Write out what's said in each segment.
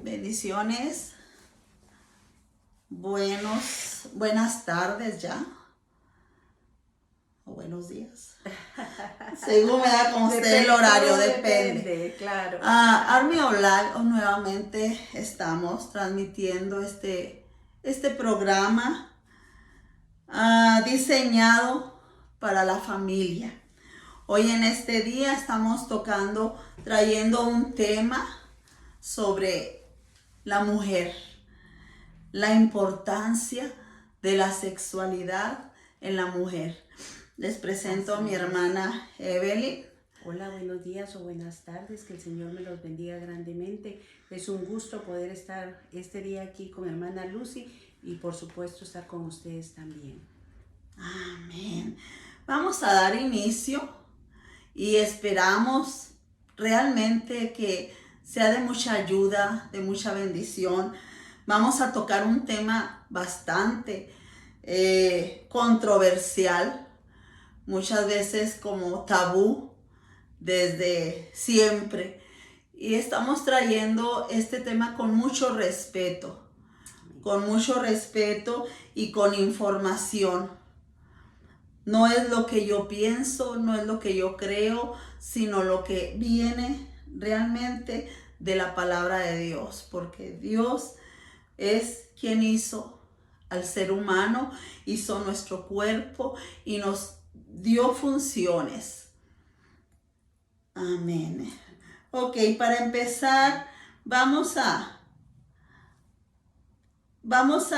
Bendiciones. Buenas tardes ya. O buenos días. Según me da con usted el horario, depende. Claro. Army Online, nuevamente estamos transmitiendo este programa diseñado para la familia. Hoy en este día estamos trayendo un tema sobre la mujer, la importancia de la sexualidad en la mujer. Les presento a mi hermana Evelyn. Hola, buenos días o buenas tardes, que el Señor me los bendiga grandemente. Es un gusto poder estar este día aquí con hermana Lucy y por supuesto estar con ustedes también. Amén. Vamos a dar inicio y esperamos realmente que sea de mucha ayuda, de mucha bendición. Vamos a tocar un tema bastante controversial, muchas veces como tabú desde siempre. Y estamos trayendo este tema con mucho respeto y con información. No es lo que yo pienso, no es lo que yo creo, sino lo que viene realmente de la palabra de Dios, porque Dios es quien hizo al ser humano, hizo nuestro cuerpo y nos dio funciones. Amén. Ok, para empezar, vamos a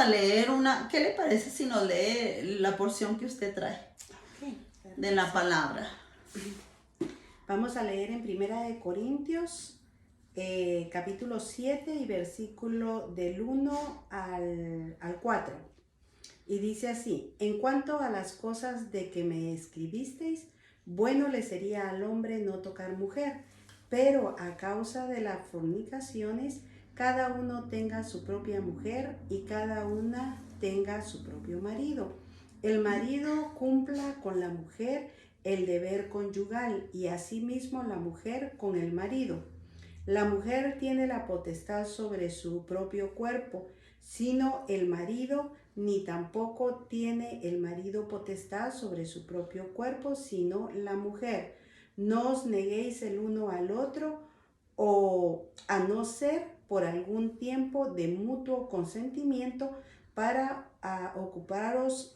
leer una. ¿Qué le parece si nos lee la porción que usted trae? De la palabra. Vamos a leer en Primera de Corintios, capítulo 7 y versículo del 1 al 4. Y dice así: en cuanto a las cosas de que me escribisteis, bueno le sería al hombre no tocar mujer, pero a causa de las fornicaciones, cada uno tenga su propia mujer y cada una tenga su propio marido. El marido cumpla con la mujer el deber conyugal y asimismo la mujer con el marido. La mujer tiene la potestad sobre su propio cuerpo, sino el marido, ni tampoco tiene el marido potestad sobre su propio cuerpo, sino la mujer. No os neguéis el uno al otro, o a no ser por algún tiempo de mutuo consentimiento, para ocuparos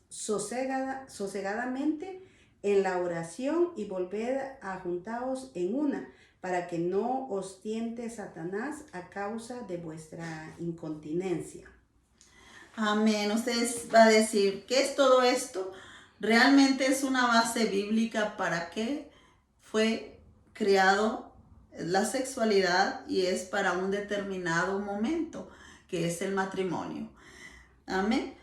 sosegadamente en la oración y volved a juntaros en una, para que no os tiente Satanás a causa de vuestra incontinencia. Amén. Ustedes va a decir, ¿qué es todo esto? Realmente es una base bíblica para qué fue creado la sexualidad, y es para un determinado momento, que es el matrimonio. Amén.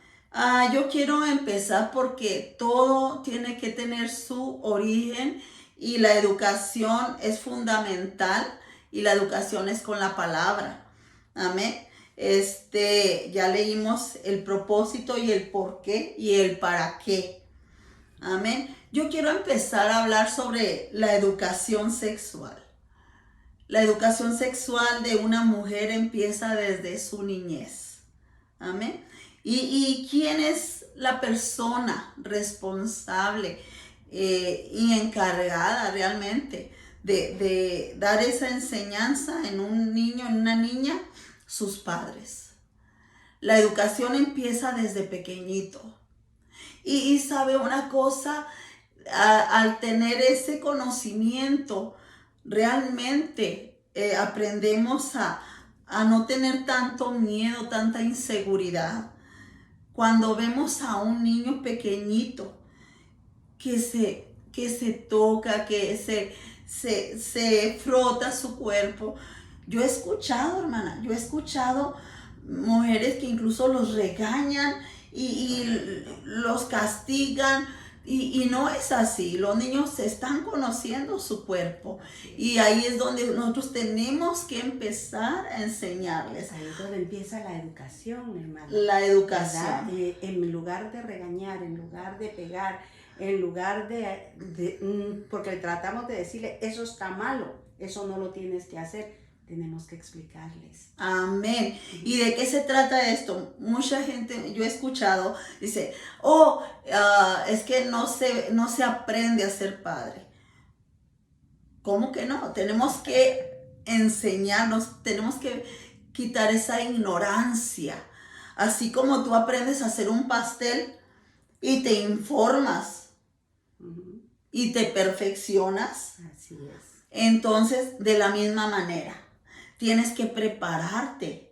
Yo quiero empezar porque todo tiene que tener su origen y la educación es fundamental, y la educación es con la palabra. Amén. Ya leímos el propósito y el por qué y el para qué. Amén. Yo quiero empezar a hablar sobre la educación sexual. La educación sexual de una mujer empieza desde su niñez. Amén. ¿Y quién es la persona responsable y encargada realmente de dar esa enseñanza en un niño, en una niña? Sus padres. La educación empieza desde pequeñito. Y sabe una cosa, al tener ese conocimiento, realmente aprendemos a no tener tanto miedo, tanta inseguridad. Cuando vemos a un niño pequeñito que se toca, que se frota su cuerpo. Yo he escuchado, hermana, mujeres que incluso los regañan y los castigan. Y no es así. Los niños están conociendo su cuerpo. Y ahí es donde nosotros tenemos que empezar a enseñarles. Ahí es donde empieza la educación, hermana. La educación. En lugar de regañar, en lugar de pegar, en lugar porque tratamos de decirle, eso está malo, eso no lo tienes que hacer. tenemos que explicarles. Amén. ¿Y de qué se trata esto? Mucha gente, yo he escuchado, dice, es que no se aprende a ser padre. ¿Cómo que no? Tenemos que enseñarnos, tenemos que quitar esa ignorancia. Así como tú aprendes a hacer un pastel y te informas y te perfeccionas. Así es. Entonces, de la misma manera, tienes que prepararte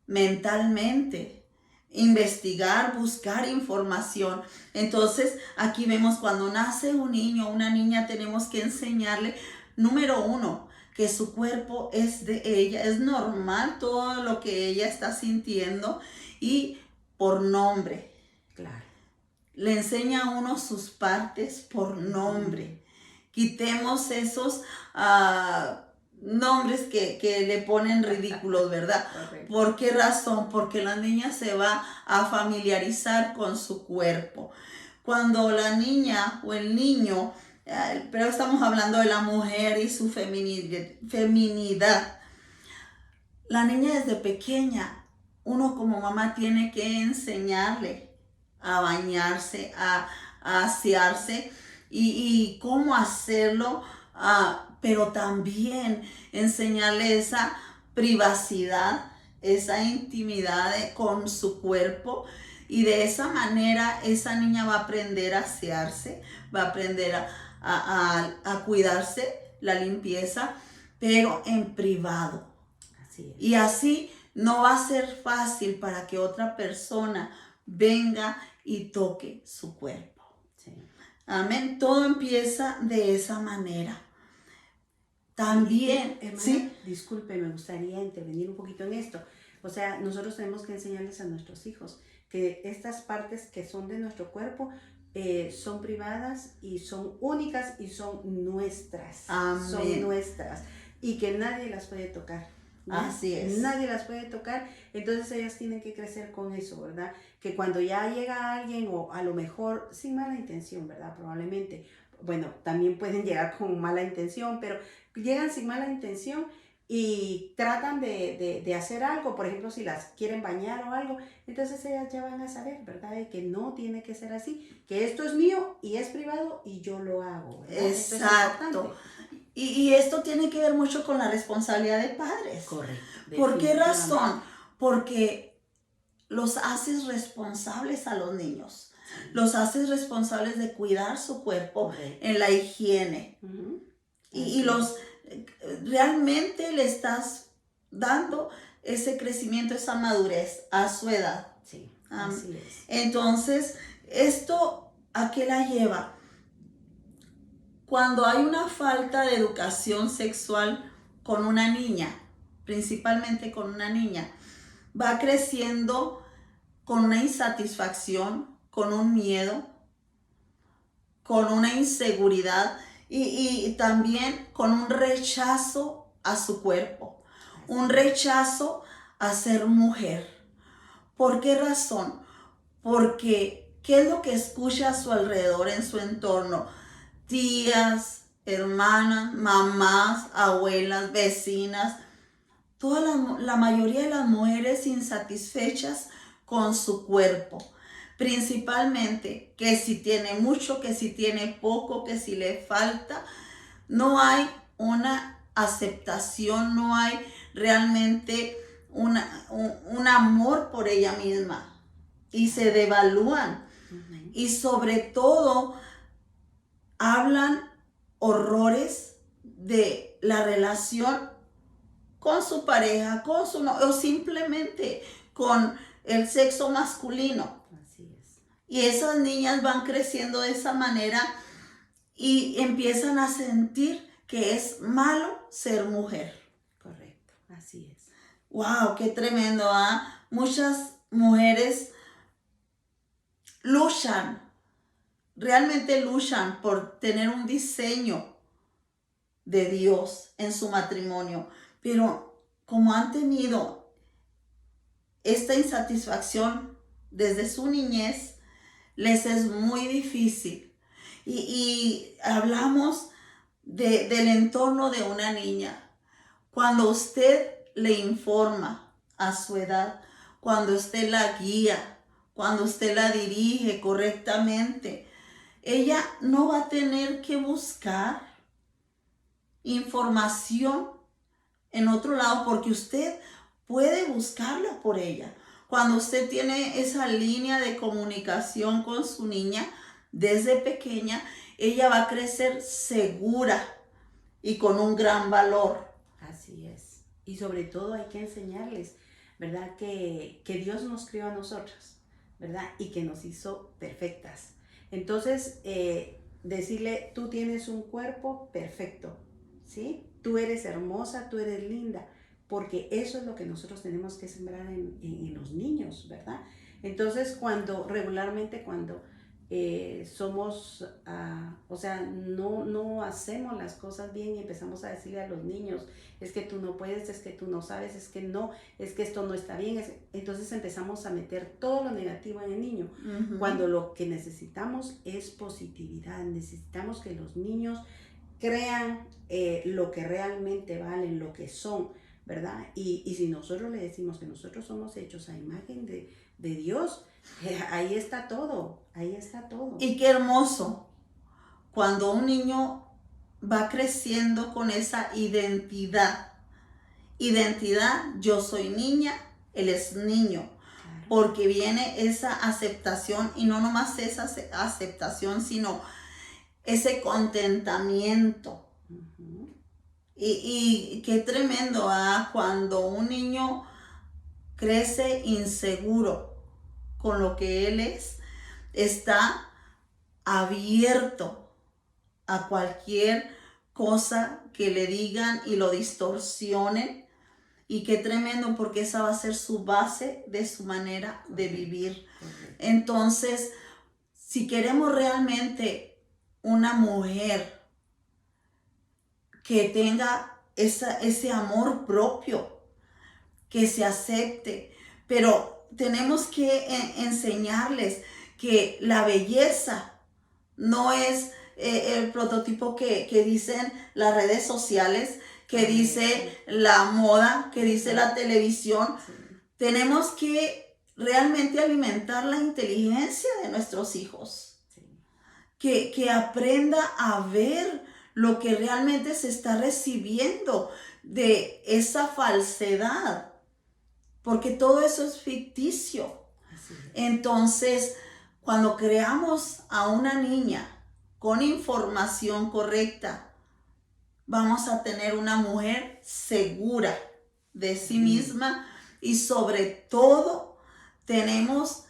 mentalmente, investigar, buscar información. Entonces, aquí vemos cuando nace un niño o una niña, tenemos que enseñarle, número uno, que su cuerpo es de ella, es normal todo lo que ella está sintiendo y por nombre. Claro. Le enseña a uno sus partes por nombre. Quitemos esos nombres que le ponen ridículos, ¿verdad? Correcto. ¿Por qué razón? Porque la niña se va a familiarizar con su cuerpo. Cuando la niña o el niño, pero estamos hablando de la mujer y su feminidad. La niña desde pequeña, uno como mamá tiene que enseñarle a bañarse, a asearse y cómo hacerlo, pero también enseñarle esa privacidad, esa intimidad con su cuerpo, y de esa manera esa niña va a aprender a asearse, va a aprender a cuidarse, la limpieza, pero en privado. Así es. Y así no va a ser fácil para que otra persona venga y toque su cuerpo. Sí. Amén. Todo empieza de esa manera. También, hermana, ¿sí? Disculpe, me gustaría intervenir un poquito en esto. O sea, nosotros tenemos que enseñarles a nuestros hijos que estas partes que son de nuestro cuerpo son privadas y son únicas y son nuestras. Amén. Son nuestras y que nadie las puede tocar. ¿No? Así es. Nadie las puede tocar, entonces ellas tienen que crecer con eso, ¿verdad? Que cuando ya llega alguien, o a lo mejor sin mala intención, ¿verdad? Probablemente, bueno, también pueden llegar con mala intención, pero llegan sin mala intención y tratan de hacer algo, por ejemplo, si las quieren bañar o algo, entonces ellas ya van a saber, ¿verdad? De que no tiene que ser así, que esto es mío y es privado y yo lo hago, ¿verdad? Exacto. Y esto tiene que ver mucho con la responsabilidad de padres. Correcto. ¿Por qué razón? Porque los haces responsables a los niños. Sí. Los haces responsables de cuidar su cuerpo. Correcto. En la higiene. Y los realmente le estás dando ese crecimiento, esa madurez a su edad. Sí, así es. Entonces, ¿esto a qué la lleva? Cuando hay una falta de educación sexual con una niña, principalmente con una niña, va creciendo con una insatisfacción, con un miedo, con una inseguridad y también con un rechazo a su cuerpo, un rechazo a ser mujer. ¿Por qué razón? Porque ¿qué es lo que escucha a su alrededor, en su entorno? Tías, hermanas, mamás, abuelas, vecinas, la mayoría de las mujeres insatisfechas con su cuerpo, principalmente que si tiene mucho, que si tiene poco, que si le falta, no hay una aceptación, no hay realmente un amor por ella misma y se devalúan. Y sobre todo hablan horrores de la relación con su pareja, con su o simplemente con el sexo masculino. Así es. Y esas niñas van creciendo de esa manera y empiezan a sentir que es malo ser mujer. Correcto, así es. ¡Wow! ¡Qué tremendo! ¿Ah? Muchas mujeres luchan, realmente luchan por tener un diseño de Dios en su matrimonio, pero como han tenido esta insatisfacción desde su niñez, les es muy difícil. Y hablamos del entorno de una niña. Cuando usted le informa a su edad, cuando usted la guía, cuando usted la dirige correctamente, ella no va a tener que buscar información en otro lado porque usted puede buscarla por ella. Cuando usted tiene esa línea de comunicación con su niña desde pequeña, ella va a crecer segura y con un gran valor. Así es. Y sobre todo hay que enseñarles, ¿verdad? Que Dios nos crió a nosotros, ¿verdad? Y que nos hizo perfectas. Entonces, decirle, tú tienes un cuerpo perfecto, ¿sí? Tú eres hermosa, tú eres linda, porque eso es lo que nosotros tenemos que sembrar en los niños, ¿verdad? Entonces, regularmente cuando somos, o sea, no hacemos las cosas bien y empezamos a decirle a los niños, es que tú no puedes, es que tú no sabes, es que no, es que esto no está bien, entonces empezamos a meter todo lo negativo en el niño, cuando lo que necesitamos es positividad, necesitamos que los niños crean lo que realmente valen, lo que son, ¿verdad? Y si nosotros le decimos que nosotros somos hechos a imagen de Dios, ahí está todo, ahí está todo. Y qué hermoso cuando un niño va creciendo con esa identidad. Identidad, yo soy niña, él es niño. Claro. Porque viene esa aceptación y no nomás esa aceptación, sino ese contentamiento. Y qué tremendo, cuando un niño crece inseguro con lo que él es, está abierto a cualquier cosa que le digan y lo distorsionen. Y qué tremendo, porque esa va a ser su base de su manera de vivir. Entonces, si queremos realmente una mujer que tenga ese amor propio, que se acepte, pero tenemos que enseñarles que la belleza no es el prototipo que dicen las redes sociales, que dice la moda, que dice la televisión. Sí. Tenemos que realmente alimentar la inteligencia de nuestros hijos. Sí. Que aprenda a ver lo que realmente se está recibiendo de esa falsedad, porque todo eso es ficticio. Así es. Entonces, cuando creamos a una niña con información correcta, vamos a tener una mujer segura de sí misma y sobre todo tenemos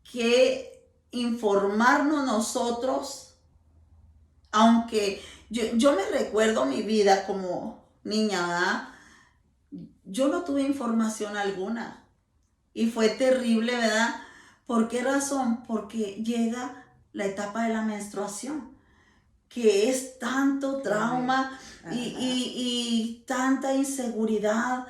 que informarnos nosotros, aunque yo me recuerdo mi vida como niña, ¿verdad? Yo no tuve información alguna y fue terrible, ¿verdad? ¿Por qué razón? Porque llega la etapa de la menstruación, que es tanto trauma y tanta inseguridad,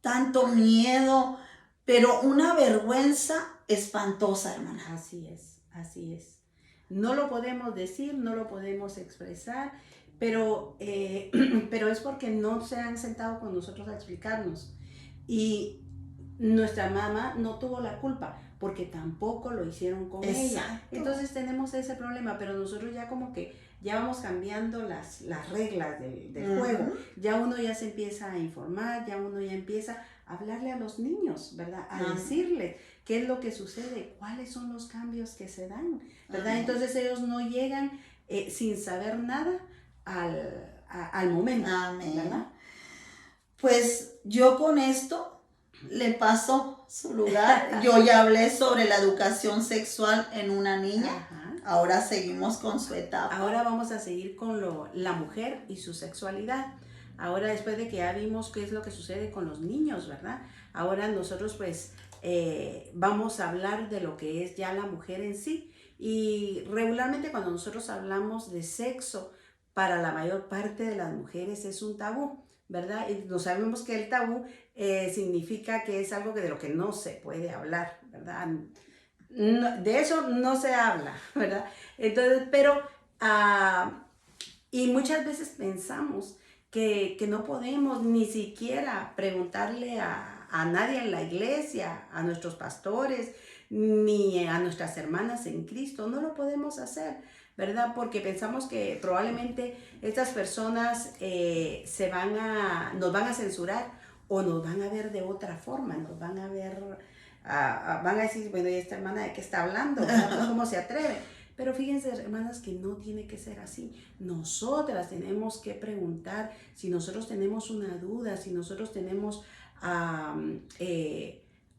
tanto miedo, pero una vergüenza espantosa, hermana. Así es, así es. No lo podemos decir, no lo podemos expresar, pero es porque no se han sentado con nosotros a explicarnos. Y nuestra mamá no tuvo la culpa, porque tampoco lo hicieron con ella. Entonces tenemos ese problema, pero nosotros ya como que ya vamos cambiando las reglas del juego. Ya uno ya se empieza a informar, ya uno ya empieza a hablarle a los niños, ¿verdad? A decirles qué es lo que sucede, cuáles son los cambios que se dan, ¿verdad? Entonces ellos no llegan sin saber nada al momento, ¿verdad? Pues yo con esto le paso su lugar. Yo ya hablé sobre la educación sexual en una niña. Ajá. Ahora seguimos con su etapa. Ahora vamos a seguir con la mujer y su sexualidad. Ahora, después de que ya vimos qué es lo que sucede con los niños, ¿verdad? Ahora nosotros pues vamos a hablar de lo que es ya la mujer en sí. Y regularmente cuando nosotros hablamos de sexo, para la mayor parte de las mujeres es un tabú, ¿verdad? Y no sabemos que el tabú significa que es algo de lo que no se puede hablar, ¿verdad? No, de eso no se habla, ¿verdad? Entonces, pero, y muchas veces pensamos que no podemos ni siquiera preguntarle a nadie en la iglesia, a nuestros pastores, ni a nuestras hermanas en Cristo. No lo podemos hacer, ¿verdad? Porque pensamos que probablemente estas personas nos van a censurar o nos van a ver de otra forma, nos van a ver, van a decir, bueno, ¿y esta hermana de qué está hablando? ¿Verdad? ¿Cómo se atreve? Pero fíjense, hermanas, que no tiene que ser así. Nosotras tenemos que preguntar si nosotros tenemos una duda, si nosotros tenemos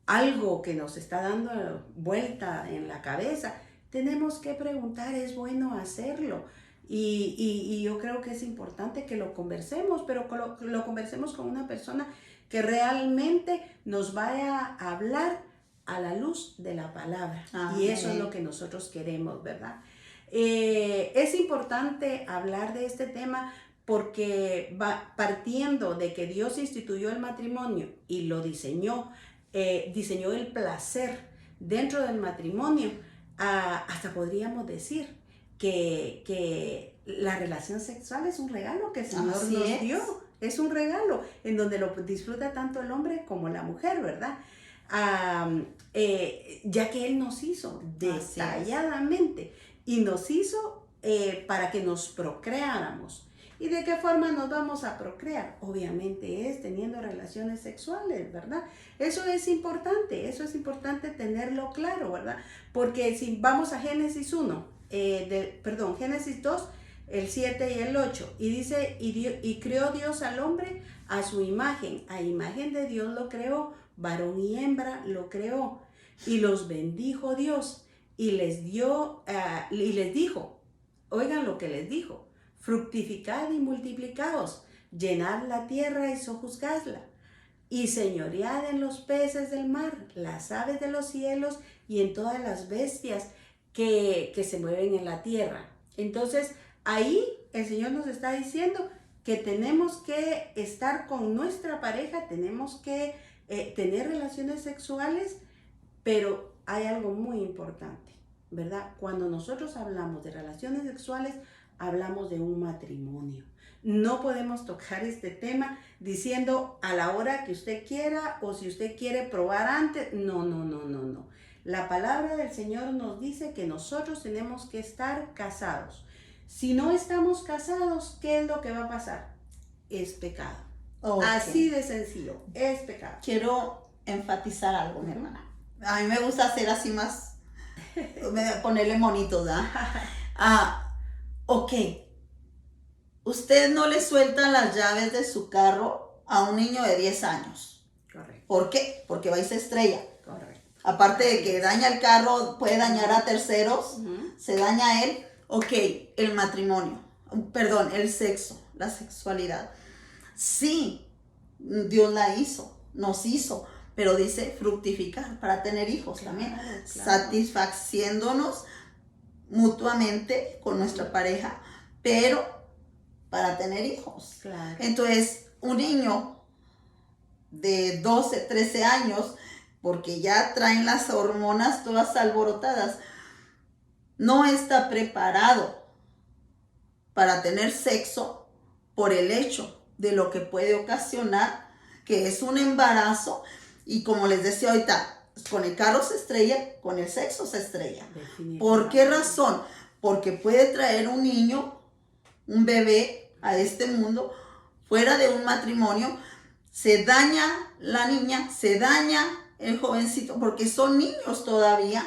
algo que nos está dando vuelta en la cabeza. Tenemos que preguntar, es bueno hacerlo. Y yo creo que es importante que lo conversemos, pero lo conversemos con una persona que realmente nos vaya a hablar a la luz de la palabra. Amén. Y eso es lo que nosotros queremos, ¿verdad? Es importante hablar de este tema porque va partiendo de que Dios instituyó el matrimonio y lo diseñó el placer dentro del matrimonio. Hasta podríamos decir que la relación sexual es un regalo que el Señor nos dio. Es un regalo en donde lo disfruta tanto el hombre como la mujer, ¿verdad? Ya que Él nos hizo detalladamente y nos hizo para que nos procreáramos. ¿Y de qué forma nos vamos a procrear? Obviamente es teniendo relaciones sexuales, ¿verdad? Eso es importante tenerlo claro, ¿verdad? Porque si vamos a Génesis 1, Génesis 2, el 7 y el 8, y dice, y creó Dios al hombre a su imagen, a imagen de Dios lo creó, varón y hembra lo creó, y los bendijo Dios, y les dijo, oigan lo que les dijo, fructificad y multiplicaos, llenad la tierra y sojuzgadla, y señoread en los peces del mar, las aves de los cielos y en todas las bestias que se mueven en la tierra. Entonces, ahí el Señor nos está diciendo que tenemos que estar con nuestra pareja, tenemos que tener relaciones sexuales, pero hay algo muy importante, ¿verdad? Cuando nosotros hablamos de relaciones sexuales, hablamos de un matrimonio. No podemos tocar este tema diciendo a la hora que usted quiera o si usted quiere probar antes. No. La palabra del Señor nos dice que nosotros tenemos que estar casados. Si no estamos casados, ¿qué es lo que va a pasar? Es pecado. Okay. Así de sencillo, es pecado. Quiero enfatizar algo, mi hermana. A mí me gusta hacer así más, ponerle monitos, ¿verdad? Ok, usted no le suelta las llaves de su carro a un niño de 10 años. Correcto. ¿Por qué? Porque va y se estrella. Correcto. Aparte de que daña el carro, puede dañar a terceros, se daña a él. Ok, el matrimonio, el sexo, la sexualidad. Sí, Dios la hizo, nos hizo, pero dice fructificar para tener hijos también, satisfaciéndonos mutuamente con nuestra pareja, pero para tener hijos. Claro. Entonces, un niño de 12, 13 años, porque ya traen las hormonas todas alborotadas, no está preparado para tener sexo por el hecho de lo que puede ocasionar, que es un embarazo, y como les decía ahorita, con el carro se estrella, con el sexo se estrella. ¿Por qué razón? Porque puede traer un niño, un bebé a este mundo, fuera de un matrimonio, se daña la niña, se daña el jovencito, porque son niños todavía,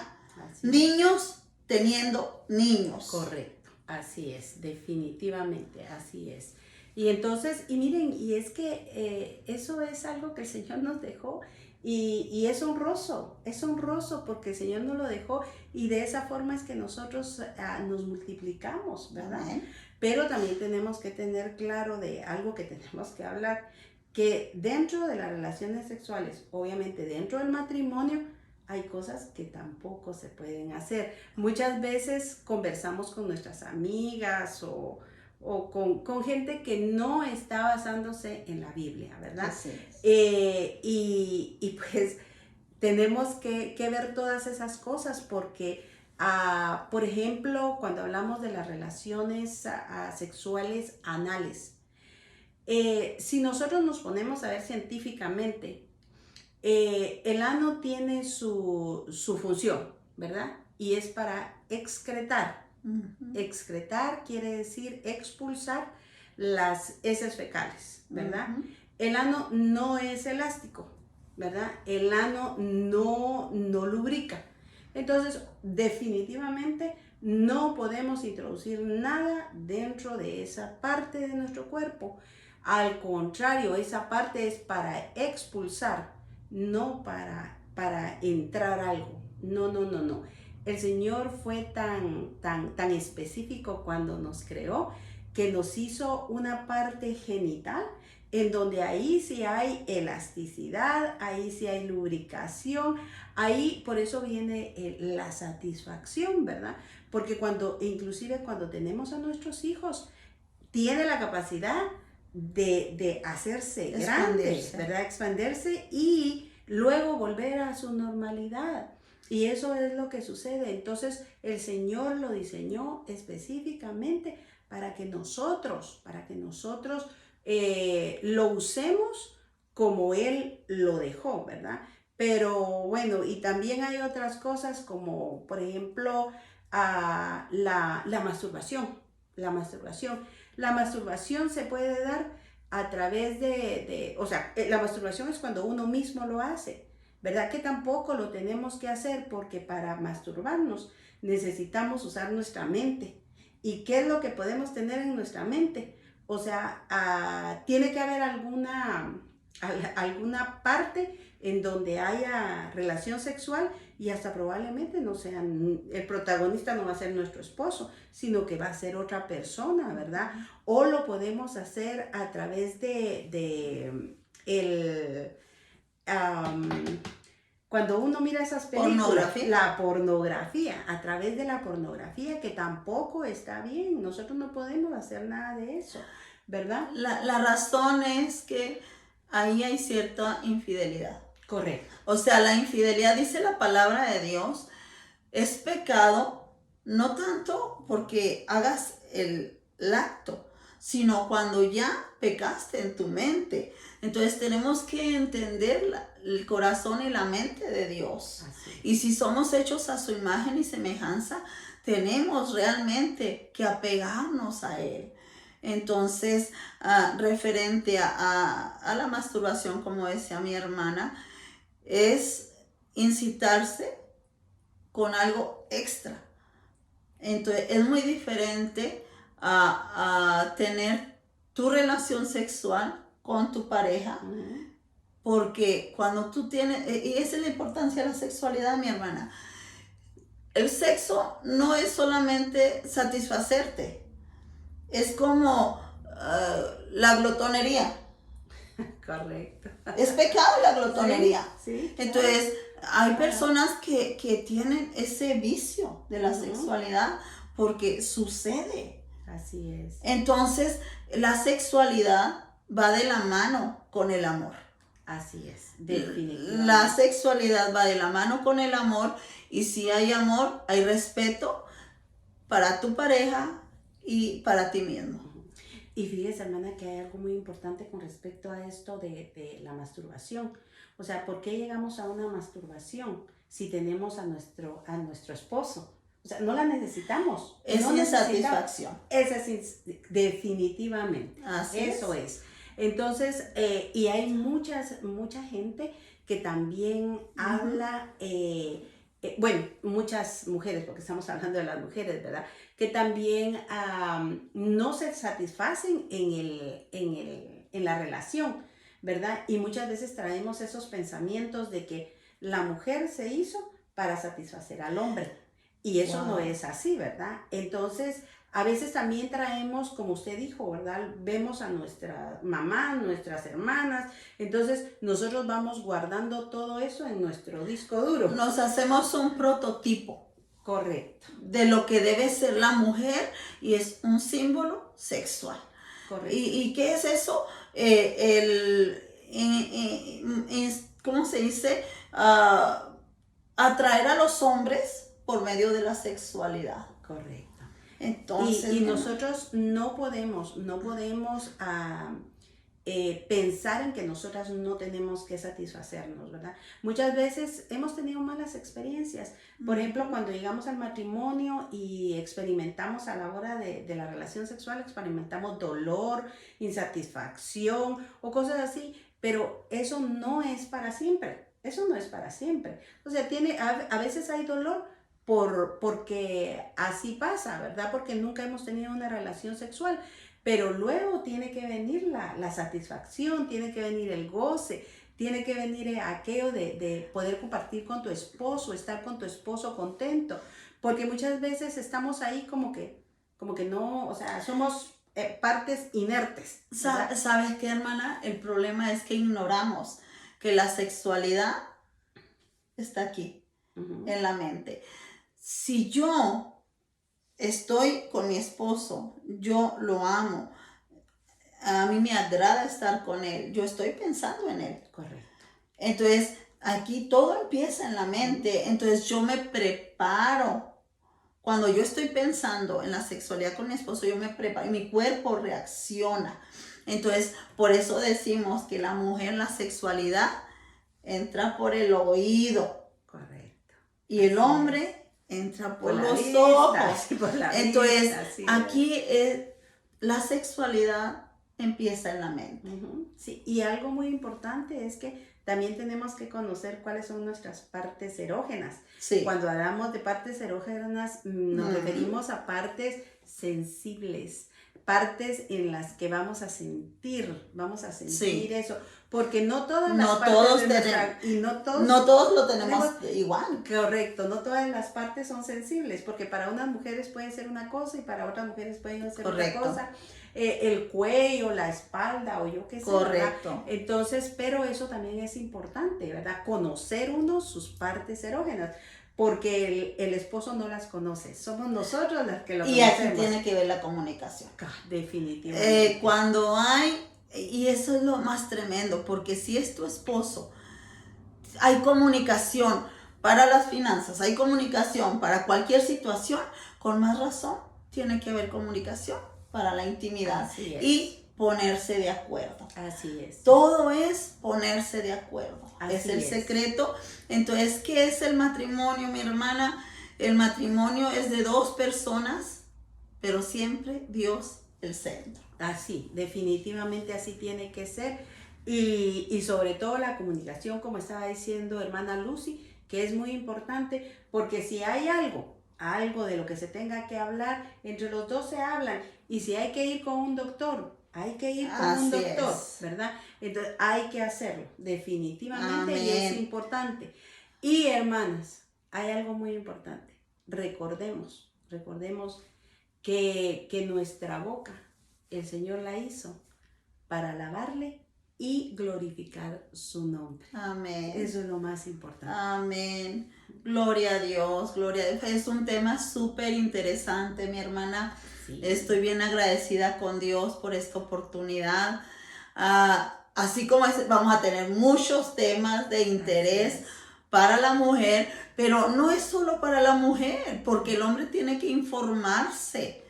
niños teniendo niños. Correcto, así es, definitivamente, así es. Y entonces, y miren, y es que eso es algo que el Señor nos dejó y es honroso porque el Señor nos lo dejó y de esa forma es que nosotros nos multiplicamos, ¿verdad? Amén. Pero también tenemos que tener claro de algo que tenemos que hablar, que dentro de las relaciones sexuales, obviamente dentro del matrimonio, hay cosas que tampoco se pueden hacer. Muchas veces conversamos con nuestras amigas o con gente que no está basándose en la Biblia, ¿verdad? Así es. Y pues tenemos que ver todas esas cosas porque, por ejemplo, cuando hablamos de las relaciones sexuales anales, Si nosotros nos ponemos a ver científicamente, el ano tiene su función, ¿verdad? Y es para excretar. Excretar quiere decir expulsar las heces fecales, ¿verdad? El ano no es elástico, ¿verdad? El ano no lubrica. Entonces, definitivamente no podemos introducir nada dentro de esa parte de nuestro cuerpo. Al contrario, esa parte es para expulsar, no para entrar algo. No. El Señor fue tan específico cuando nos creó, que nos hizo una parte genital en donde ahí sí hay elasticidad, ahí sí hay lubricación, ahí por eso viene la satisfacción, ¿verdad? Porque inclusive cuando tenemos a nuestros hijos, tiene la capacidad de hacerse grandes, ¿verdad? Expandirse y luego volver a su normalidad. Y eso es lo que sucede. Entonces el Señor lo diseñó específicamente para que nosotros lo usemos como Él lo dejó, ¿verdad? Pero bueno, y también hay otras cosas como, por ejemplo, la masturbación. La masturbación se puede dar a través o sea, la masturbación es cuando uno mismo lo hace, ¿verdad? Que tampoco lo tenemos que hacer, porque para masturbarnos necesitamos usar nuestra mente. ¿Y qué es lo que podemos tener en nuestra mente? O sea, tiene que haber alguna parte en donde haya relación sexual, y hasta probablemente el protagonista no va a ser nuestro esposo, sino que va a ser otra persona, ¿verdad? O lo podemos hacer a través cuando uno mira esas películas, la pornografía, a través de la pornografía, que tampoco está bien. Nosotros no podemos hacer nada de eso, ¿verdad? La razón es que ahí hay cierta infidelidad. Correcto. O sea, la infidelidad, dice la palabra de Dios, es pecado, no tanto porque hagas el acto, sino cuando ya pecaste en tu mente. Entonces tenemos que entender el corazón y la mente de Dios. Y si somos hechos a su imagen y semejanza, tenemos realmente que apegarnos a Él. Entonces, referente a la masturbación, como decía mi hermana, es incitarse con algo extra. Entonces, es muy diferente a tener tu relación sexual con tu pareja, porque cuando tú tienes, y esa es la importancia de la sexualidad, mi hermana. El sexo no es solamente satisfacerte, es como la glotonería. Correcto. Es pecado la glotonería. Sí, entonces, hay personas que tienen ese vicio de la sexualidad porque sucede. Así es. Entonces, la sexualidad va de la mano con el amor. Así es, definitivamente. La sexualidad va de la mano con el amor, y si hay amor, hay respeto para tu pareja y para ti mismo. Y fíjese, hermana, que hay algo muy importante con respecto a esto de la masturbación. O sea, ¿por qué llegamos a una masturbación si tenemos a nuestro esposo? O sea, no la necesitamos. Es no insatisfacción. Esa es definitivamente. Así Eso es. Entonces, y hay mucha gente que también habla, bueno, muchas mujeres, porque estamos hablando de las mujeres, ¿verdad? Que también no se satisfacen en la relación, ¿verdad? Y muchas veces traemos esos pensamientos de que la mujer se hizo para satisfacer al hombre. Y eso no es así, ¿verdad? Entonces, a veces también traemos, como usted dijo, ¿verdad? Vemos a nuestra mamá, nuestras hermanas, entonces nosotros vamos guardando todo eso en nuestro disco duro. Nos hacemos un prototipo. Correcto. De lo que debe ser la mujer, y es un símbolo sexual. Correcto. ¿Y qué es eso? ¿Cómo se dice? Atraer a los hombres por medio de la sexualidad. Correcto. Entonces, y nosotros no podemos pensar en que nosotras no tenemos que satisfacernos, ¿verdad? Muchas veces hemos tenido malas experiencias. Por ejemplo, cuando llegamos al matrimonio y experimentamos a la hora de la relación sexual, experimentamos dolor, insatisfacción o cosas así, pero eso no es para siempre. Eso no es para siempre. O sea, a veces hay dolor porque así pasa, ¿verdad? Porque nunca hemos tenido una relación sexual. Pero luego tiene que venir la satisfacción, tiene que venir el goce, tiene que venir aquello de poder compartir con tu esposo, estar con tu esposo contento. Porque muchas veces estamos ahí como que no, o sea, somos partes inertes, ¿verdad? ¿Sabes qué, hermana? El problema es que ignoramos que la sexualidad está aquí, en la mente. Si yo estoy con mi esposo, yo lo amo, a mí me agrada estar con él, yo estoy pensando en él. Correcto. Entonces, aquí todo empieza en la mente, entonces yo me preparo. Cuando yo estoy pensando en la sexualidad con mi esposo, yo me preparo y mi cuerpo reacciona. Entonces, por eso decimos que la mujer, la sexualidad, entra por el oído. Correcto. Y el hombre entra por los vista, ojos. sí, por la Entonces, vista, sí, aquí la sexualidad empieza en la mente. Sí, y algo muy importante es que también tenemos que conocer cuáles son nuestras partes erógenas. Sí. Cuando hablamos de partes erógenas, nos referimos a partes sensibles, partes en las que vamos a sentir Sí. eso, porque no todas las No partes todos de nuestra, y no todos lo tenemos igual. Correcto, no todas las partes son sensibles, porque para unas mujeres puede ser una cosa y para otras mujeres puede ser Correcto. otra cosa. El cuello, la espalda o yo qué sé. Correcto. ¿Verdad? Entonces, pero eso también es importante, ¿verdad? Conocer uno sus partes erógenas, porque el esposo no las conoce, somos nosotros las que lo Y conocemos. aquí tiene que ver la comunicación. Definitivamente. Cuando hay, y eso es lo más tremendo, porque si es tu esposo, hay comunicación para las finanzas, hay comunicación para cualquier situación, con más razón tiene que haber comunicación para la intimidad y ponerse de acuerdo. Así es. Todo es ponerse de acuerdo. Así es el secreto. Entonces, ¿qué es el matrimonio, mi hermana? El matrimonio es de dos personas, pero siempre Dios el centro. Así, definitivamente así tiene que ser. Y sobre todo la comunicación, como estaba diciendo hermana Lucy, que es muy importante, porque si hay algo de lo que se tenga que hablar, entre los dos se hablan. Y si hay que ir con un doctor, hay que ir con un doctor, ¿verdad? Entonces hay que hacerlo, definitivamente. Amén. Y es importante. Y hermanas, hay algo muy importante. Recordemos que nuestra boca, el Señor la hizo para alabarle y glorificar su nombre. Amén. Eso es lo más importante. Amén. Gloria a Dios, gloria a Dios. Es un tema súper interesante, mi hermana. Sí. Estoy bien agradecida con Dios por esta oportunidad. Así como vamos a tener muchos temas de interés para la mujer, pero no es solo para la mujer, porque el hombre tiene que informarse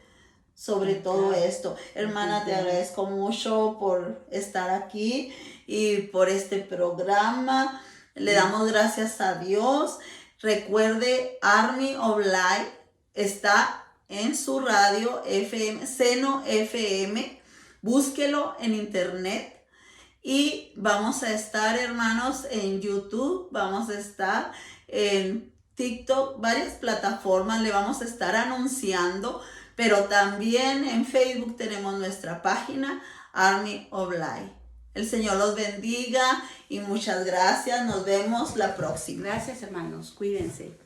sobre todo esto. Hermana, te agradezco mucho por estar aquí y por este programa. Le damos gracias a Dios. Recuerde, Army of Life está en su radio FM, Seno FM. Búsquelo en internet. Y vamos a estar, hermanos, en YouTube. Vamos a estar en TikTok, varias plataformas. Le vamos a estar anunciando. Pero también en Facebook tenemos nuestra página Army of Life. El Señor los bendiga y muchas gracias. Nos vemos la próxima. Gracias, hermanos. Cuídense.